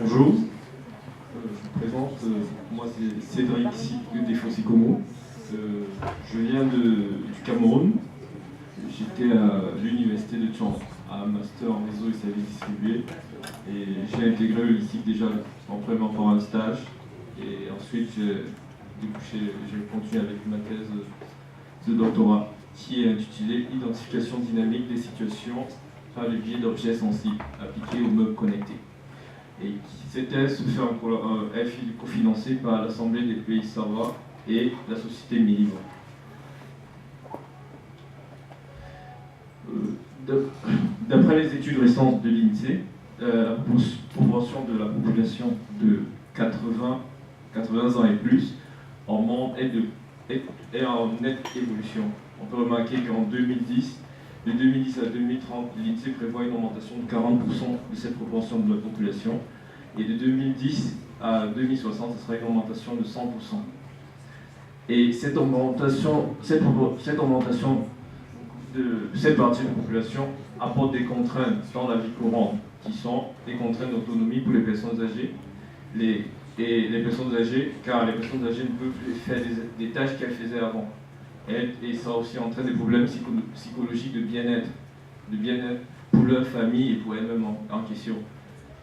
Bonjour, je me présente, moi c'est Cédric Desfossi-Como. Je viens du Cameroun. J'étais à l'université de Thion, à un master en réseau et services distribués. Et j'ai intégré le lycée déjà en premièrement par un stage. Et ensuite j'ai continué avec ma thèse de doctorat qui est intitulée Identification dynamique des situations par le biais d'objets sensibles appliqués aux meubles connectés. Et cette thèse se fait cofinancée par l'Assemblée des pays Savoie et la société Milibre. D'après les études récentes de l'INSEE, la proportion de la population de 80 ans et plus en monde est en nette évolution. On peut remarquer qu'en 2010, de 2010 à 2030, l'INSEE prévoit une augmentation de 40% de cette proportion de la population. Et de 2010 à 2060, ce sera une augmentation de 100%. Et cette augmentation de cette partie de la population apporte des contraintes dans la vie courante, qui sont des contraintes d'autonomie pour les personnes âgées. Les personnes âgées, car les personnes âgées ne peuvent plus faire des tâches qu'elles faisaient avant. Et ça aussi entraîne des problèmes psychologiques de bien-être pour leur famille et pour elles-mêmes en question.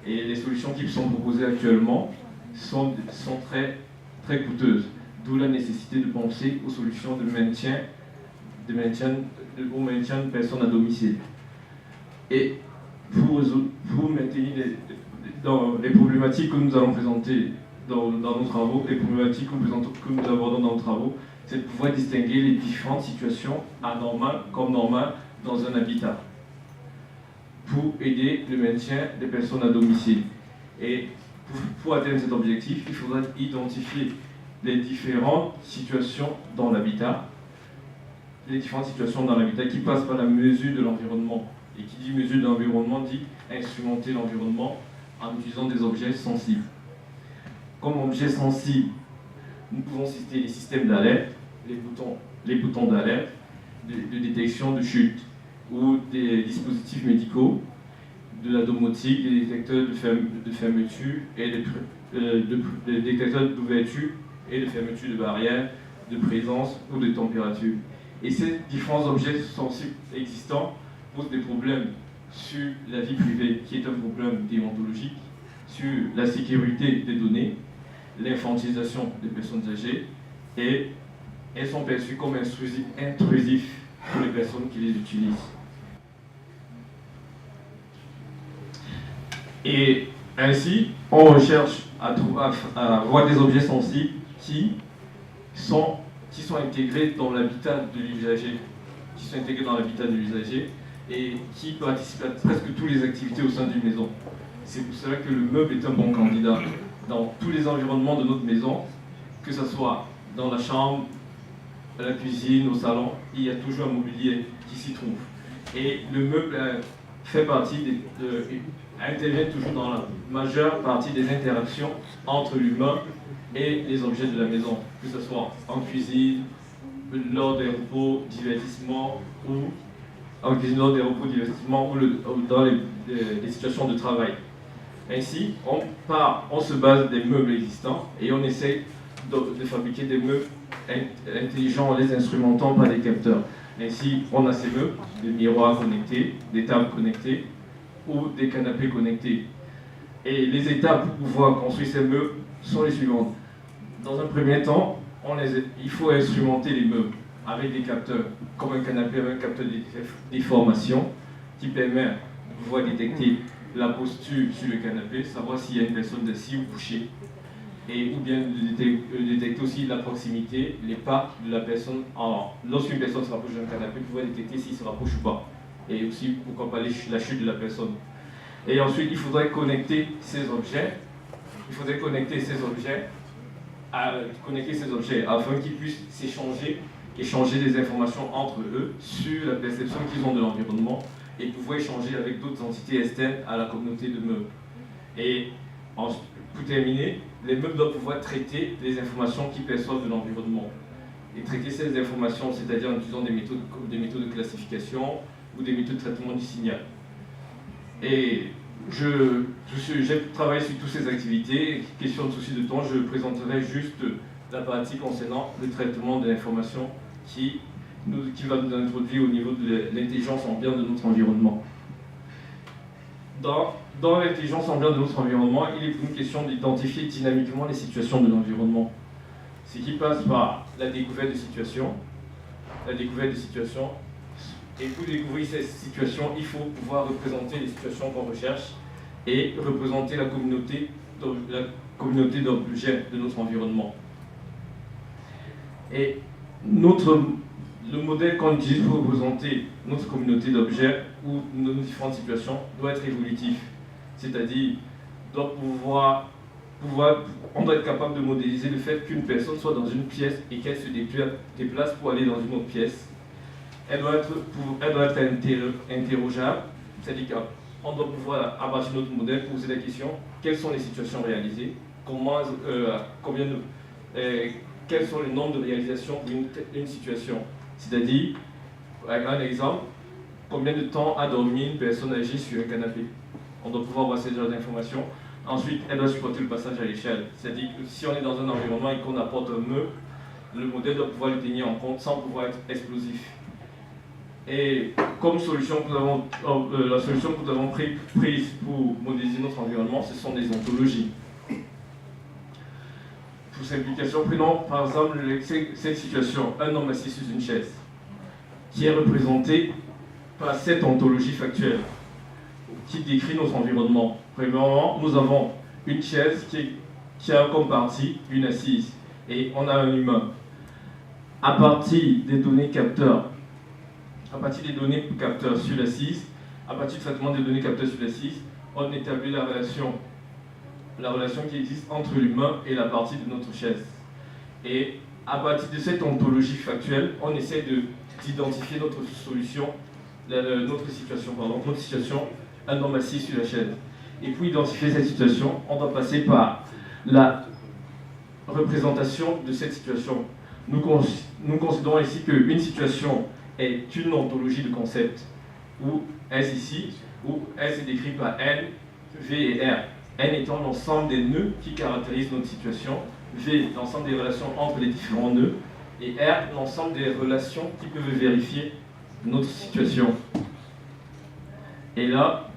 Et les solutions qui sont proposées actuellement sont très, très coûteuses, d'où la nécessité de penser aux solutions au maintien de personnes à domicile. Et pour maintenir dans les problématiques que nous allons présenter dans nos travaux, les problématiques que nous abordons dans nos travaux, c'est de pouvoir distinguer les différentes situations anormales comme normales dans un habitat pour aider le maintien des personnes à domicile. Et pour atteindre cet objectif, il faudra identifier les différentes situations dans l'habitat, qui passent par la mesure de l'environnement. Et qui dit mesure de l'environnement dit instrumenter l'environnement en utilisant des objets sensibles. Comme objets sensibles, nous pouvons citer les systèmes d'alerte, les boutons d'alerte, de détection de chute, ou des dispositifs médicaux, de la domotique, des détecteurs de fermeture et des détecteurs d'ouverture et de fermeture de barrières, de présence ou de température. Et ces différents objets sensibles existants posent des problèmes sur la vie privée, qui est un problème déontologique, sur la sécurité des données, l'infantilisation des personnes âgées, et elles sont perçues comme intrusives pour les personnes qui les utilisent. Et ainsi, on recherche à avoir des objets sensibles qui sont intégrés dans l'habitat de l'usager, et qui participent à presque toutes les activités au sein d'une maison. C'est pour cela que le meuble est un bon candidat dans tous les environnements de notre maison, que ce soit dans la chambre, la cuisine, au salon, il y a toujours un mobilier qui s'y trouve. Et le meuble intervient toujours dans la majeure partie des interactions entre l'humain et les objets de la maison, que ce soit en cuisine, lors des repos, divertissements, ou dans les situations de travail. Ainsi, on se base des meubles existants et on essaye de fabriquer des meubles intelligents en les instrumentant par des capteurs. Ainsi, on a ces meubles, des miroirs connectés, des tables connectées ou des canapés connectés. Et les étapes pour pouvoir construire ces meubles sont les suivantes. Dans un premier temps, il faut instrumenter les meubles avec des capteurs, comme un canapé avec un capteur de déformation qui permet de pouvoir détecter la posture sur le canapé, savoir s'il y a une personne assise ou couchée, ou bien de détecter aussi la proximité, les pas de la personne. Lorsqu'une personne se rapproche d'un canapé, pouvoir détecter s'il se rapproche ou pas, et aussi pourquoi pas la chute de la personne. Et ensuite, il faudrait connecter ces objets afin qu'ils puissent échanger des informations entre eux sur la perception qu'ils ont de l'environnement et pouvoir échanger avec d'autres entités externes à la communauté de meubles. Et pour terminer, les meubles doivent pouvoir traiter les informations qu'ils perçoivent de l'environnement. Et traiter ces informations, c'est-à-dire en utilisant des méthodes de classification ou des méthodes de traitement du signal. Et j'ai travaillé sur toutes ces activités. Question de souci de temps, je présenterai juste la partie concernant le traitement de l'information qui va nous introduire au niveau de l'intelligence ambiante de notre environnement. Dans l'intelligence ambiante de notre environnement, il est une question d'identifier dynamiquement les situations de l'environnement. Ce qui passe par la découverte de situations. Et pour découvrir ces situations, il faut pouvoir représenter les situations qu'on recherche et représenter la communauté d'objets de notre environnement. Et le modèle qu'on utilise pour représenter notre communauté d'objets ou nos différentes situations doit être évolutif. C'est-à-dire, on doit être capable de modéliser le fait qu'une personne soit dans une pièce et qu'elle se déplace pour aller dans une autre pièce. Elle doit être interrogeable, c'est-à-dire qu'on doit pouvoir, à partir de notre modèle, poser la question quelles sont les situations réalisées, quels sont les nombres de réalisations pour une situation. C'est-à-dire, un exemple, combien de temps a dormi une personne âgée sur un canapé. On doit pouvoir avoir ce genre d'informations. Ensuite, elle doit supporter le passage à l'échelle. C'est-à-dire que si on est dans un environnement et qu'on apporte un meuble, le modèle doit pouvoir le tenir en compte sans pouvoir être explosif. Et comme solution la solution que nous avons prise pour modéliser notre environnement, ce sont des ontologies. Pour simplification, prenons par exemple cette situation, un homme assis sur une chaise, qui est représenté par cette ontologie factuelle qui décrit notre environnement. Premièrement, nous avons une chaise qui a comme partie une assise et on a un humain. À partir des données capteurs sur l'assise, à partir du traitement des données capteurs sur l'assise, on établit la relation qui existe entre l'humain et la partie de notre chaise. Et à partir de cette ontologie factuelle, on essaie d'identifier notre situation, un homme assis sur la chaise. Et pour identifier cette situation, on doit passer par la représentation de cette situation. Nous considérons ici qu'une situation est une ontologie de concept, où S ici, où S est décrit par N, V et R. N étant l'ensemble des nœuds qui caractérisent notre situation, V l'ensemble des relations entre les différents nœuds, et R l'ensemble des relations qui peuvent vérifier notre situation. Et là,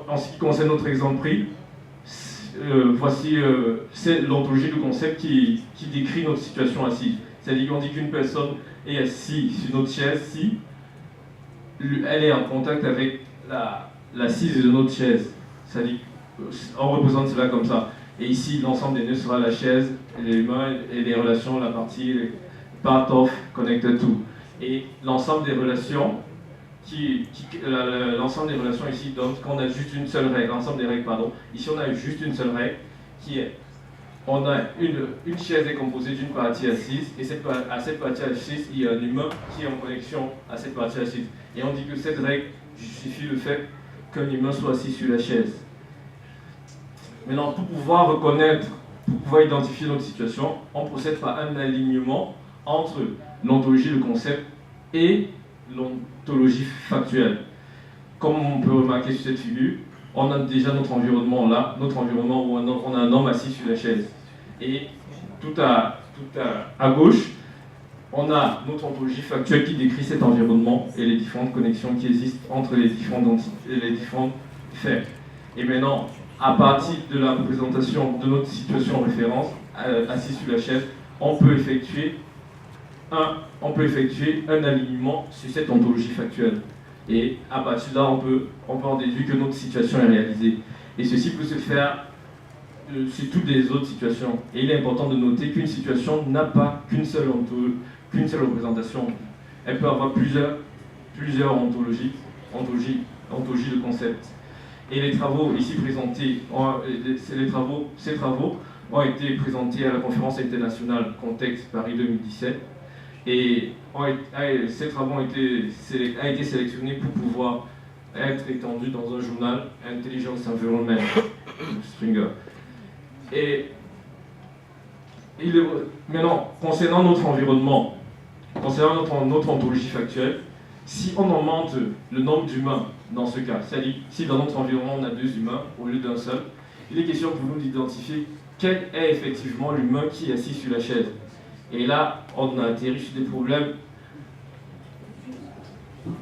en ce qui concerne notre exemple pris, voici c'est l'ontologie de concept qui décrit notre situation assise. C'est-à-dire qu'on dit qu'une personne est assise sur notre chaise si elle est en contact avec l'assise de notre chaise. C'est-à-dire on représente cela comme ça. Et ici, l'ensemble des nœuds sera la chaise, les humains et les relations, la partie part of, connected to. Et l'ensemble des relations l'ensemble des relations ici donne qu'on a juste une seule règle, l'ensemble des règles, pardon. Ici, on a juste une seule règle qui est on a une chaise est composée d'une partie assise, et à cette partie assise, il y a un humain qui est en connexion à cette partie assise. Et on dit que cette règle justifie le fait qu'un humain soit assis sur la chaise. Maintenant, pour pouvoir identifier notre situation, on procède par un alignement entre l'ontologie, le concept, et l'ontologie factuelle. Comme on peut remarquer sur cette figure, on a déjà notre environnement là, notre environnement où on a un homme assis sur la chaise. Et tout à gauche, on a notre ontologie factuelle qui décrit cet environnement et les différentes connexions qui existent entre les différents faits. Et maintenant, à partir de la représentation de notre situation en référence, assis sur la chaise, on peut effectuer un alignement sur cette ontologie factuelle. Et à partir de là, on peut en déduire que notre situation est réalisée. Et ceci peut se faire sur toutes les autres situations. Et il est important de noter qu'une situation n'a pas qu'une seule représentation. Elle peut avoir plusieurs ontologies de concepts. Et les travaux ici présentés, ces travaux ont été présentés à la conférence internationale Contexte Paris 2017. Et ces travaux ont été sélectionnés pour pouvoir être étendus dans un journal Intelligence Environment, Springer. Et maintenant, concernant notre environnement, concernant notre ontologie factuelle, si on augmente le nombre d'humains dans ce cas. C'est-à-dire, si dans notre environnement on a deux humains au lieu d'un seul, il est question pour nous d'identifier quel est effectivement l'humain qui est assis sur la chaise. Et là, on a atterri sur des problèmes. Le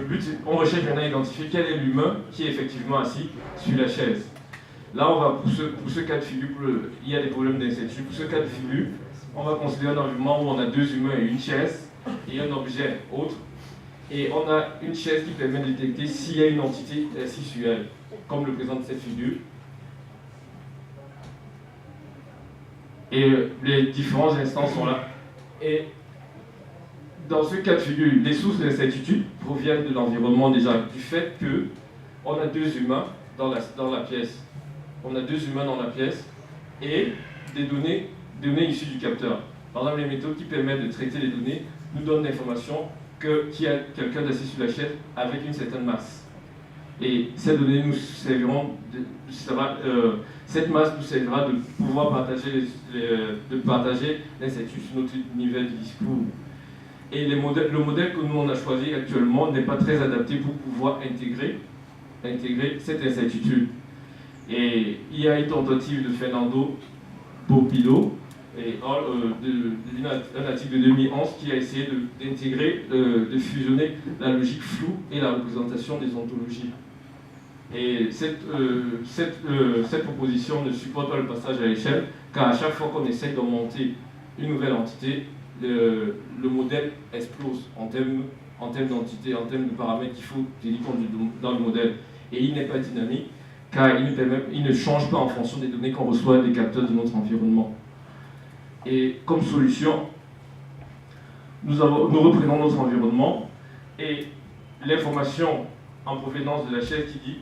but, on recherche maintenant à identifier quel est l'humain qui est effectivement assis sur la chaise. Là, on va, pour ce cas de figure, il y a des problèmes d'incertitude. Pour ce cas de figure, on va considérer un environnement où on a deux humains et une chaise, et un objet autre. Et on a une chaise qui permet de détecter s'il y a une entité assise sur elle, comme le présente cette figure. Et les différentes instances sont là. Et dans ce cas de figure, les sources d'incertitude proviennent de l'environnement déjà, du fait qu'on a deux humains dans la pièce. On a deux humains dans la pièce et des données issues du capteur. Par exemple, les méthodes qui permettent de traiter les données nous donnent l'information qu'il y a quelqu'un assis sur la chaise avec une certaine masse. Et ces données nous serviront, cette masse nous servira de pouvoir partager l'incertitude sur notre niveau de discours. Et le modèle que nous on a choisi actuellement n'est pas très adapté pour pouvoir intégrer cette incertitude. Et il y a une tentative de Fernando Popillo et un article de 2011 qui a essayé d'intégrer, de fusionner la logique floue et la représentation des ontologies. Et cette proposition ne supporte pas le passage à l'échelle, car à chaque fois qu'on essaye de monter une nouvelle entité, le modèle explose en termes d'entité, en termes de paramètres qu'il faut tenir compte dans le modèle. Et il n'est pas dynamique, car il ne change pas en fonction des données qu'on reçoit des capteurs de notre environnement. Et comme solution, nous reprenons notre environnement et l'information en provenance de la chaise qui dit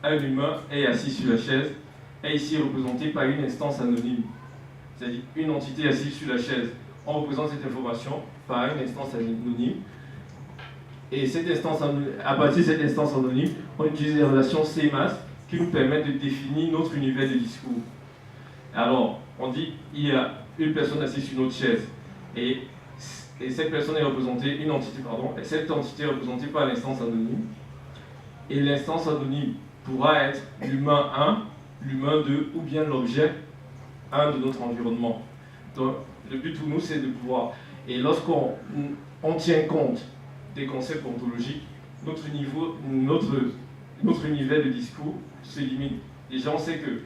un humain est assis sur la chaise est ici représentée par une instance anonyme, c'est-à-dire une entité assise sur la chaise. On représente cette information par une instance anonyme. Et à partir de cette instance anonyme, on utilise les relations CMAS qui nous permettent de définir notre univers de discours. Alors, on dit il y a une personne assise sur notre chaise et cette personne est représentée, cette entité est représentée par l'instance anonyme. Et l'instance anonyme pourra être l'humain 1, l'humain 2 ou bien l'objet 1 de notre environnement. Donc, le but pour nous, c'est de pouvoir, et lorsqu'on tient compte des concepts ontologiques, notre univers de discours se limite. Déjà, on sait que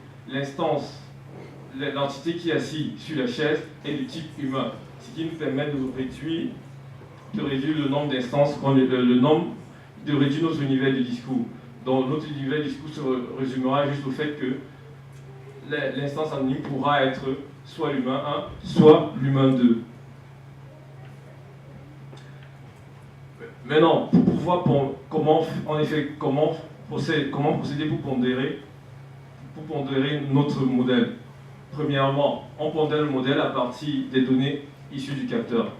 l'entité qui est assise sur la chaise est du type humain, ce qui nous permet de réduire le nombre d'instances, de réduire notre univers de discours. Donc, notre univers de discours se résumera juste au fait que l'instance anonyme pourra être soit l'humain 1, soit l'humain 2. Maintenant, pour pouvoir comment procéder pour pondérer notre modèle. Premièrement, on pondère le modèle à partir des données issues du capteur.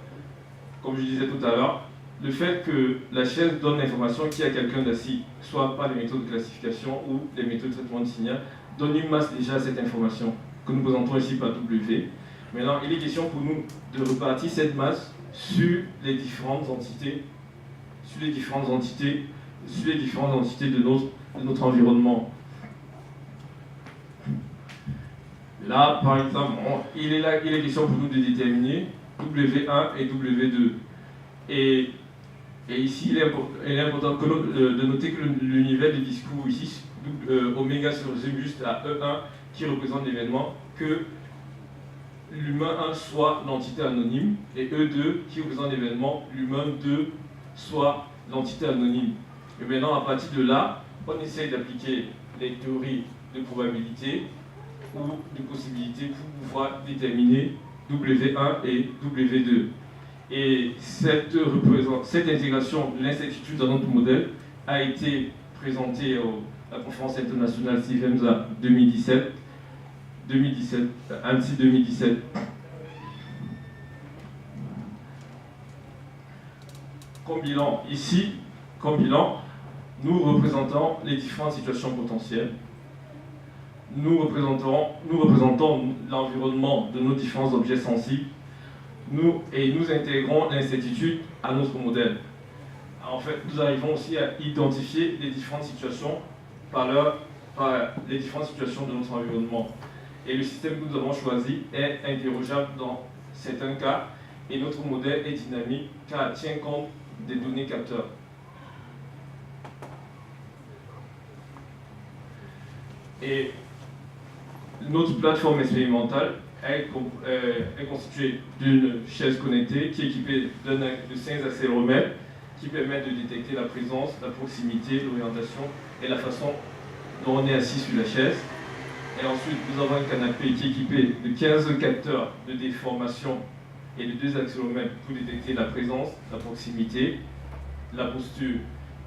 Comme je disais tout à l'heure, le fait que la chaise donne l'information qu'il y a quelqu'un d'assis, soit par les méthodes de classification ou les méthodes de traitement de signal, donne une masse déjà à cette information que nous présentons ici par W. Maintenant, il est question pour nous de repartir cette masse sur les différentes entités de notre environnement. Là, par exemple, il est question pour nous de déterminer W1 et W2. Et ici, il est important de noter que l'univers du discours ici, oméga se résume juste à E1 qui représente l'événement, que l'humain 1 soit l'entité anonyme et E2 qui représente l'événement, l'humain 2 soit l'entité anonyme. Et maintenant, à partir de là, on essaye d'appliquer les théories de probabilité ou de possibilité pour pouvoir déterminer W1 et W2. Et cette intégration de l'incertitude dans notre modèle a été présentée à la conférence internationale CIVEMSA 2017, ANSI 2017. Comme bilan, nous représentons les différentes situations potentielles. Nous représentons l'environnement de nos différents objets sensibles et nous intégrons l'incertitude à notre modèle. en fait, nous arrivons aussi à identifier les différentes situations par les différentes situations de notre environnement. Et le système que nous avons choisi est interrogeable dans certains cas, et notre modèle est dynamique car il tient compte des données capteurs. Et notre plateforme expérimentale est constituée d'une chaise connectée qui est équipée de 5 accéléromètres qui permettent de détecter la présence, la proximité, l'orientation et la façon dont on est assis sur la chaise. Et ensuite, nous avons un canapé qui est équipé de 15 capteurs de déformation et de 2 accéléromètres pour détecter la présence, la proximité, la posture,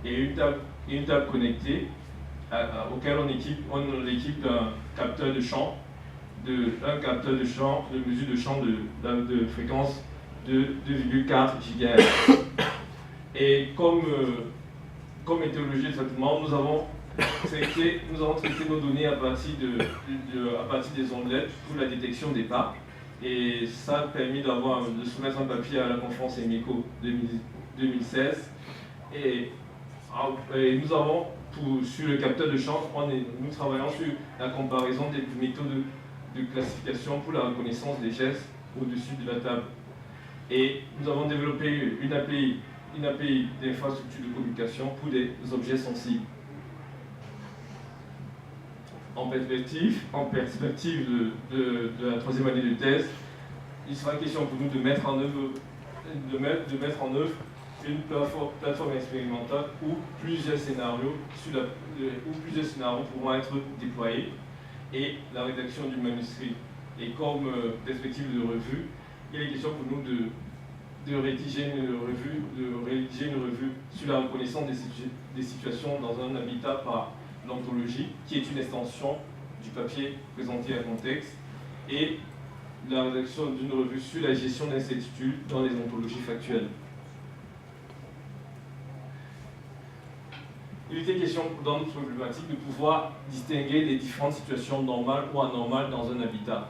et une table connectée auquel on l'équipe d'un capteur de champ, de mesure de champ de fréquence de 2,4 GHz. Et comme méthodologie de traitement, nous avons traité nos données à partir des ondelettes pour la détection des pas. Et ça a permis de soumettre un papier à la conférence EMICO 2016. Et nous avons, sur le capteur de champ, nous travaillons sur la comparaison des méthodes de classification pour la reconnaissance des gestes au-dessus de la table. Et nous avons développé une API d'infrastructure de communication pour des objets sensibles. En perspective de la 3e année de thèse, il sera question pour nous de mettre en œuvre une plateforme expérimentale où plusieurs scénarios pourront être déployés et la rédaction du manuscrit. Et comme perspective de revue, il est question pour nous de rédiger une revue sur la reconnaissance des situations dans un habitat par l'ontologie, qui est une extension du papier présenté à contexte, et la rédaction d'une revue sur la gestion d'incertitudes dans les ontologies factuelles. Il était question dans notre problématique de pouvoir distinguer les différentes situations normales ou anormales dans un habitat.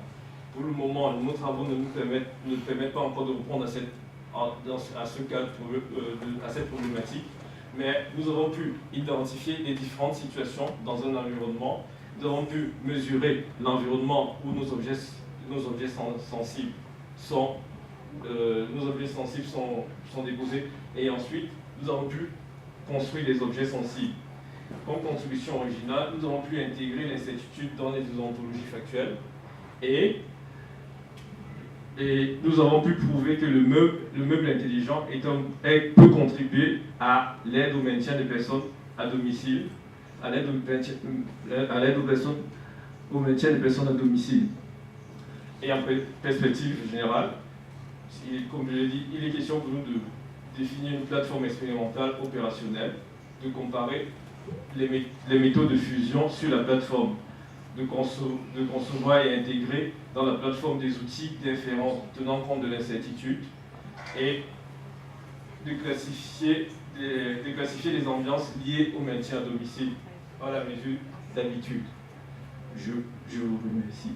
Pour le moment, nos travaux ne nous permettent pas encore de répondre à cette problématique, mais nous avons pu identifier les différentes situations dans un environnement. Nous avons pu mesurer l'environnement où nos objets sensibles sont déposés, et ensuite nous avons pu construire les objets sensibles. Comme contribution originale, nous avons pu intégrer l'incertitude dans les ontologies factuelles, et nous avons pu prouver que le meuble intelligent peut contribuer à l'aide au maintien des personnes à domicile, au maintien des personnes à domicile. Et en perspective générale, comme je l'ai dit, il est question pour nous de définir une plateforme expérimentale opérationnelle, de comparer les méthodes de fusion sur la plateforme, de concevoir et intégrer dans la plateforme des outils d'inférence tenant compte de l'incertitude, et de classifier les ambiances liées au maintien à domicile par la mesure d'habitude. Je vous remercie.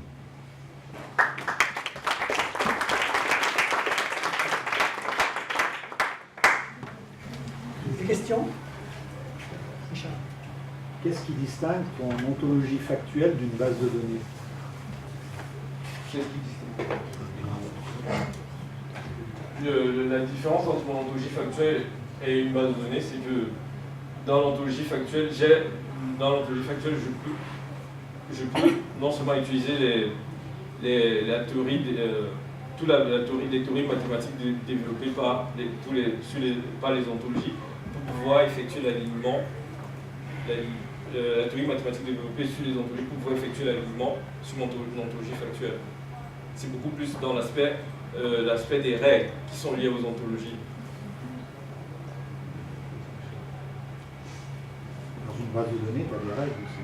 Des questions? Qu'est-ce qui distingue ton ontologie factuelle d'une base de données? La différence entre mon ontologie factuelle et une base de données, c'est que dans l'ontologie factuelle, je peux non seulement utiliser la théorie des théories mathématiques développées par les ontologies pour pouvoir effectuer l'alignement. La théorie mathématique développée sur les ontologies pour pouvoir effectuer l'alignement sur mon ontologie factuelle. C'est beaucoup plus dans l'aspect des règles qui sont liées aux ontologies. Dans une base de données, tu as des règles aussi.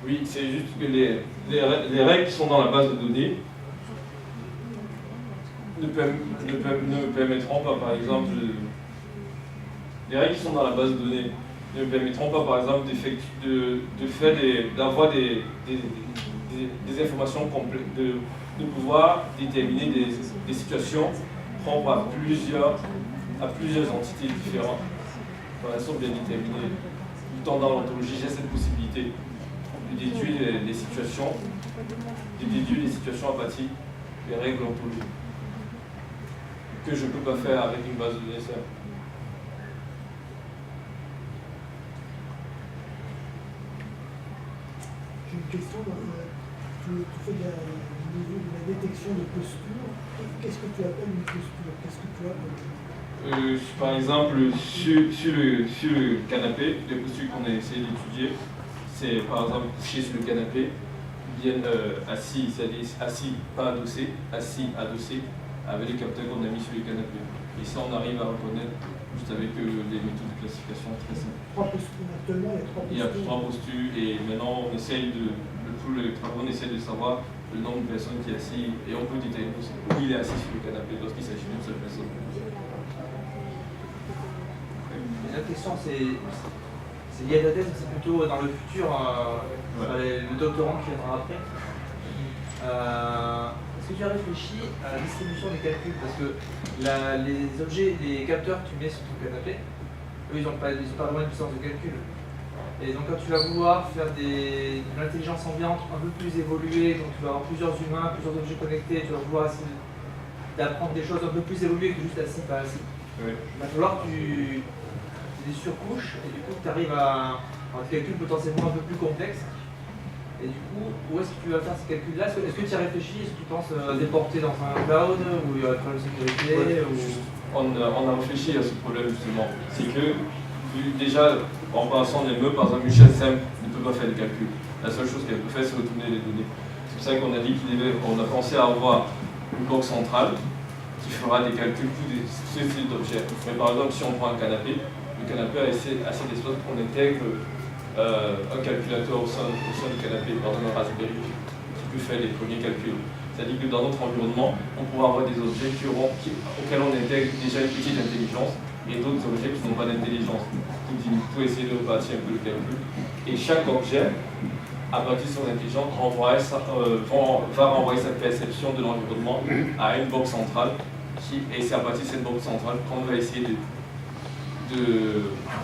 Oui, c'est juste que les règles qui sont dans la base de données ne permettront pas, par exemple, les règles qui sont dans la base de données ne permettront pas, par exemple, d'avoir des informations complètes, de pouvoir déterminer des situations propres à plusieurs entités différentes. façon bien déterminée. Tout le temps dans l'ontologie, j'ai cette possibilité de déduire des situations, à partir des règles ontologiques que je ne peux pas faire avec une base de données simple. J'ai une question. Tu fais de la détection de posture. Qu'est-ce que tu appelles une posture? Qu'est-ce que tu appelles? Par exemple, sur le canapé, les postures qu'on a essayé d'étudier, c'est par exemple coucher sur le canapé, bien assis, c'est-à-dire assis, pas adossé, assis, adossé, avec les capteurs qu'on a mis sur le canapé. Et ça, on arrive à reconnaître juste avec des méthodes de classification très simples. Trois postures. Actuellement, il y a 3 postures. Il y a 3 postures et maintenant, on essaye de savoir le nombre de personnes qui est assis et on peut déterminer aussi où il est assis sur le canapé lorsqu'il s'agit d'une seule personne. La question, c'est lié à ta thèse, c'est plutôt dans le futur, le doctorant qui viendra après. Est-ce que tu as réfléchi à la distribution des calculs? Parce que les objets, les capteurs que tu mets sur ton canapé, eux, ils n'ont pas vraiment une puissance de calcul. Et donc quand tu vas vouloir faire de l'intelligence ambiante un peu plus évoluée, donc tu vas avoir plusieurs humains, plusieurs objets connectés, tu vas vouloir essayer d'apprendre des choses un peu plus évoluées que juste assis, pas assis. Oui. Il va falloir que tu des surcouches, et du coup tu arrives à des calculs potentiellement un peu plus complexes. Et du coup, où est-ce que tu vas faire ces calculs-là? Est-ce que tu y as réfléchi? Est-ce que tu penses déporter dans un cloud, où il y aura un problème de sécurité On a réfléchi à ce problème justement. C'est que déjà, en passant des meubles, par exemple, une chaîne simple ne peut pas faire des calculs. La seule chose qu'elle peut faire, c'est retourner les données. C'est pour ça qu'on a dit qu'on a pensé à avoir une bloc centrale qui fera des calculs pour ce type d'objets. Mais par exemple, si on prend un canapé, le canapé a assez d'espace pour qu'on intègre un calculateur au sein du canapé, par exemple un Raspberry, qui peut faire les premiers calculs. C'est-à-dire que dans notre environnement, on pourra avoir des objets auxquels on intègre déjà une petite intelligence et d'autres objets qui n'ont pas d'intelligence pour essayer de repartir un peu le calcul. Et chaque objet, à partir de son intelligence, va renvoyer sa perception de l'environnement à une box centrale et c'est à partir de cette box centrale qu'on va essayer de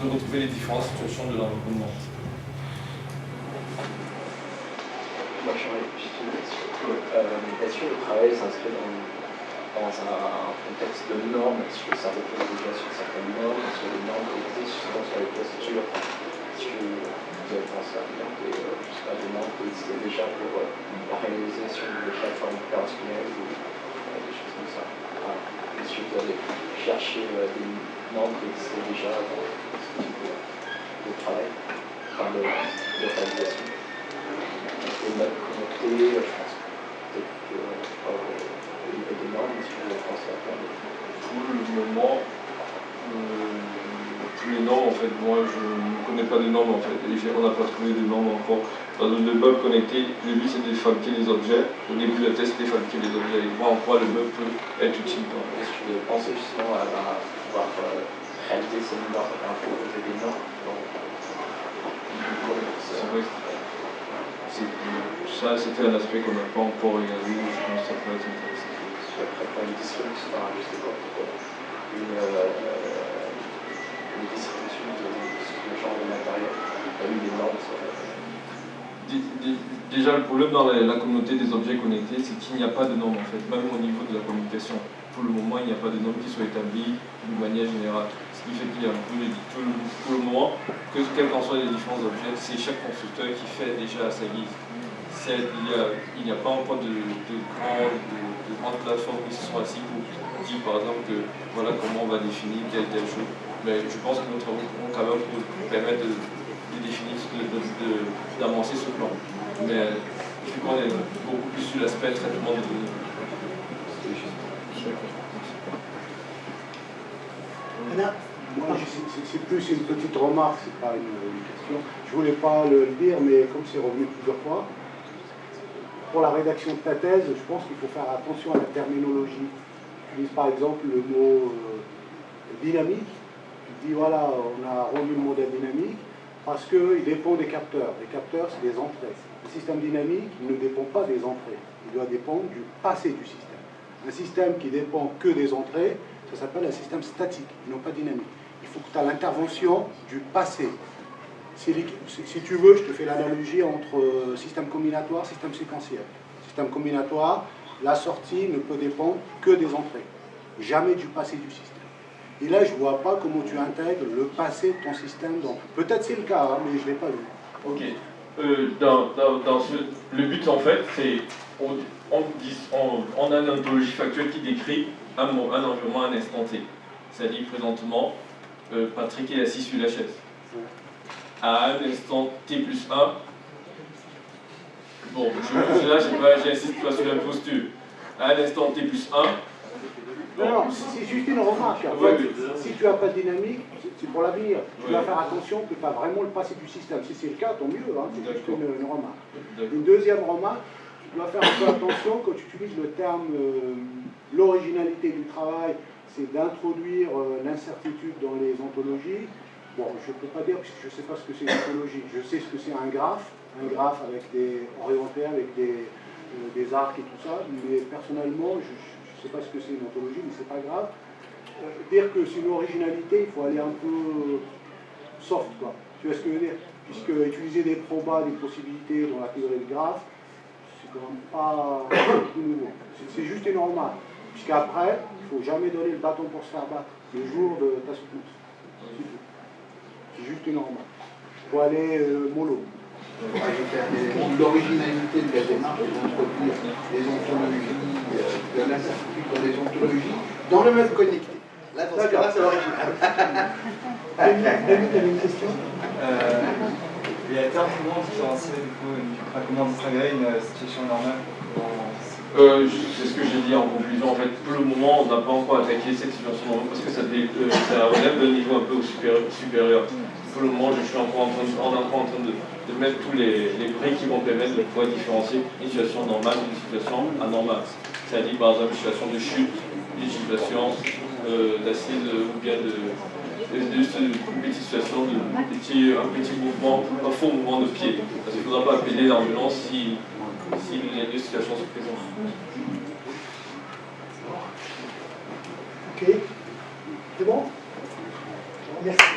retrouver les différentes situations de l'environnement. Moi, je réfléchis est-ce que le travail s'inscrit dans un contexte de normes? Est-ce que ça repose déjà sur certaines normes, sur les normes qui existent, sur les postures? Est-ce que vous avez pensé à regarder des normes qui existaient déjà pour la réalisation de plateformes opérationnelles ou des choses comme ça? Est-ce que vous avez cherché des normes qui existaient déjà dans ce type de travail, enfin de réalisation? Et même connecté, je pense peut-être que au niveau des normes, est-ce que vous avez pensé à faire Pour le moment, tous les normes, en fait, moi je ne connais pas de normes en fait, et on n'a pas trouvé de normes encore. Dans le meuble connecté, le but c'est de fabriquer des objets. Au début, le test c'est de fabriquer des objets et voir en quoi le meuble peut être utile. Est-ce que vous avez pensé justement à pouvoir réaliser ces normes, à proposer des normes C'est vrai que ça, c'était un aspect qu'on n'a pas encore regardé, je pense que ça peut être intéressant. Après, pour une distribution, je sais pas pourquoi, une distribution de ce genre de matériel, il y a eu des normes sur Déjà, le problème dans la communauté des objets connectés, c'est qu'il n'y a pas de normes en fait, même au niveau de la communication. Pour le moment, il n'y a pas de normes qui soient établies de manière générale. Ce qui fait qu'il y a pour le moment, quels qu'en soient les différents objets, c'est chaque constructeur qui fait déjà à sa guise. Il n'y a pas encore de grandes plateformes qui se sont assises pour dire par exemple que voilà comment on va définir telle chose. Mais je pense que nos travaux pourront quand même permettre de définir, d'avancer ce plan. Mais je suis qu'on est beaucoup plus sur l'aspect traitement de données. Moi, c'est plus une petite remarque, c'est pas une question. Je voulais pas le dire, mais comme c'est revenu plusieurs fois, pour la rédaction de ta thèse, je pense qu'il faut faire attention à la terminologie. Tu utilises par exemple le mot dynamique. Tu dis voilà, on a rendu le modèle dynamique parce qu'il dépend des capteurs. Les capteurs, c'est des entrées. Le système dynamique, il ne dépend pas des entrées. Il doit dépendre du passé du système. Un système qui dépend que des entrées, ça s'appelle un système statique, non pas dynamique. il faut que tu aies l'intervention du passé. Si tu veux, je te fais l'analogie entre système combinatoire, système séquentiel. Système combinatoire, la sortie ne peut dépendre que des entrées, jamais du passé du système. Et là, je ne vois pas comment tu intègres le passé de ton système. Peut-être c'est le cas, hein, mais je ne l'ai pas vu. Ok. Le but, en fait, c'est on a une ontologie factuelle qui décrit un environnement à un instant T. C'est-à-dire, présentement, Patrick est assis sur la chaise. À un instant T plus 1, bon, j'insiste pas sur la posture. À un instant T plus 1, non, c'est juste une remarque. Si tu n'as pas de dynamique, c'est pour l'avenir. Tu dois faire attention que tu as vraiment le passé du système. Si c'est le cas, tant mieux, hein, c'est juste une remarque. Une deuxième remarque, tu dois faire un peu attention quand tu utilises le terme l'originalité du travail, c'est d'introduire l'incertitude dans les ontologies. Bon, je ne peux pas dire, puisque je ne sais pas ce que c'est une ontologie. Je sais ce que c'est un graphe avec orienté avec des arcs et tout ça, mais personnellement, je ne sais pas ce que c'est une ontologie, mais c'est pas grave. Dire que c'est une originalité, il faut aller un peu soft, quoi. Tu vois ce que je veux dire? Puisque utiliser des probas, des possibilités dans la théorie de graphe, c'est quand même pas tout nouveau. C'est juste une remarque. Puisqu'après, il ne faut jamais donner le bâton pour se faire battre le jour de ta soutenance. C'est juste une remarque. Il faut aller mollo. L'originalité de la démarche est d'introduire des ontologies, de l'incertitude dans les ontologies, dans le même connecté. Là, dans ce cas-là, c'est original. David, tu avais une question? Il y a comment différencier, du coup, comment distinguer une situation normale? C'est ce que j'ai dit en conclusion. En fait, pour le moment, on n'a pas encore attaqué cette situation normale parce que ça relève d'un niveau un peu supérieur. Pour le moment, je suis encore en train de mettre tous les briques qui vont permettre de pouvoir différencier une situation normale d'une situation anormale. C'est-à-dire, par exemple, une situation de chute, une situation d'assise ou bien une petite situation un petit mouvement, un faux mouvement de pied. Parce qu'il ne faudra pas appeler l'ambulance si les deux situations se présentent. Ok. C'est bon? Merci.